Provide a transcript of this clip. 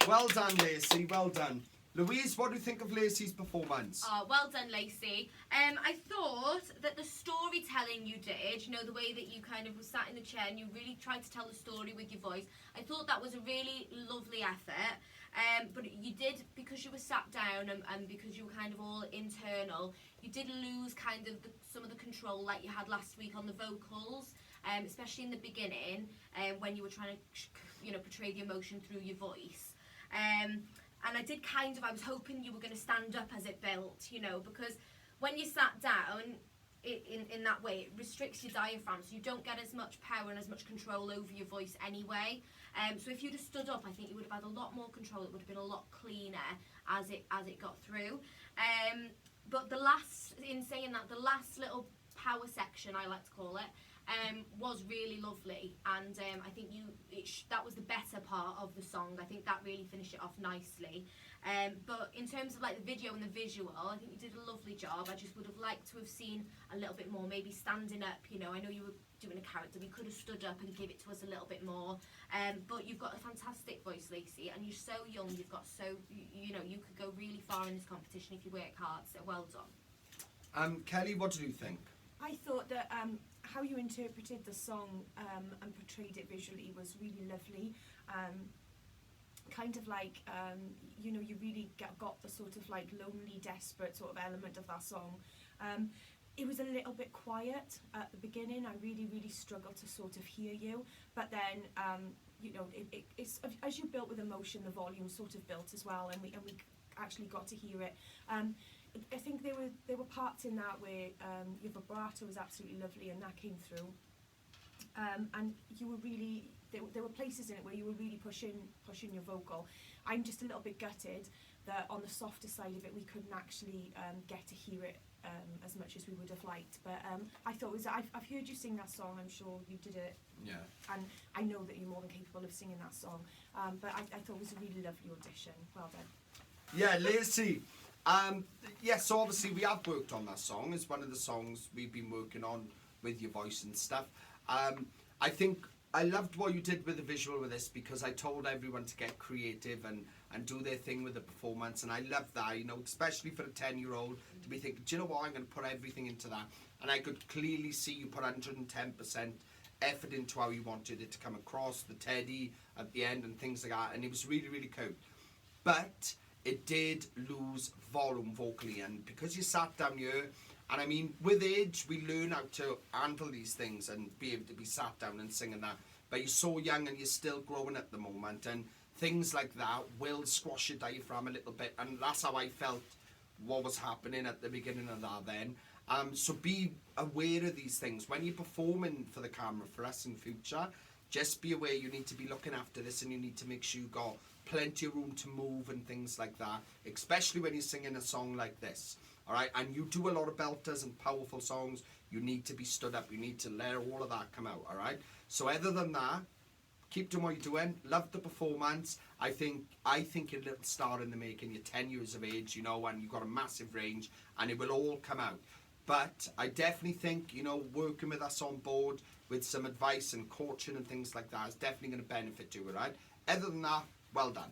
Well done, Lacey, well done. Louise, what do you think of Lacey's performance? Oh, well done, Lacey. I thought that the storytelling you did, you know, the way that you kind of sat in the chair and you really tried to tell the story with your voice, I thought that was a really lovely effort. But you did, because you were sat down and because you were kind of all internal, you did lose kind of some of the control like you had last week on the vocals, especially in the beginning, when you were trying to, you know, portray the emotion through your voice. And I was hoping you were going to stand up as it built, you know, because when you sat down in that way, it restricts your diaphragm, so you don't get as much power and as much control over your voice anyway. So if you'd have stood up, I think you would have had a lot more control. It would have been a lot cleaner as it got through. But the last little power section, I like to call it, was really lovely, and I think that was the better part of the song. I think that really finished it off nicely. But in terms of like the video and the visual, I think you did a lovely job. I just would have liked to have seen a little bit more, maybe standing up. You know, I know you were doing a character, we could have stood up and give it to us a little bit more. But you've got a fantastic voice, Lacey, and you're so young. You've got you know, you could go really far in this competition if you work hard. So well done. Kelly, what do you think? I thought that how you interpreted the song and portrayed it visually was really lovely. Kind of like, you know, you really got the sort of like lonely, desperate sort of element of that song. It was a little bit quiet at the beginning. I really, really struggled to sort of hear you. But then, you know, it's as you built with emotion, the volume sort of built as well, and we actually got to hear it. I think there were parts in that where your vibrato was absolutely lovely, and that came through. And you were really there were places in it where you were really pushing your vocal. I'm just a little bit gutted that on the softer side of it we couldn't actually get to hear it as much as we would have liked. But I thought I've heard you sing that song. I'm sure you did it. Yeah. And I know that you're more than capable of singing that song. But I thought it was a really lovely audition. Well done. Yeah, Lacey. Yes, so obviously we have worked on that song. It's one of the songs we've been working on with your voice and stuff. I think I loved what you did with the visual with this, because I told everyone to get creative and do their thing with the performance, and I love that, you know, especially for a 10-year-old to be thinking, do you know what, I'm going to put everything into that. And I could clearly see you put 110% effort into how you wanted it to come across, the Teddy at the end and things like that, and it was really, really cool. But it did lose volume vocally, and because you sat down here, and I mean, with age, we learn how to handle these things and be able to be sat down and singing that. But you're so young and you're still growing at the moment, and things like that will squash your diaphragm a little bit, and that's how I felt what was happening at the beginning of that then. So be aware of these things. When you're performing for the camera for us in future, just be aware you need to be looking after this, and you need to make sure you've got plenty of room to move and things like that, especially when you're singing a song like this. Alright, and you do a lot of belters and powerful songs, you need to be stood up, you need to let all of that come out, alright? So other than that, keep doing what you're doing, love the performance. I think you're a little star in the making, you're 10 years of age, you know, and you've got a massive range, and it will all come out. But I definitely think, you know, working with us on board with some advice and coaching and things like that is definitely going to benefit you, alright? Other than that, well done.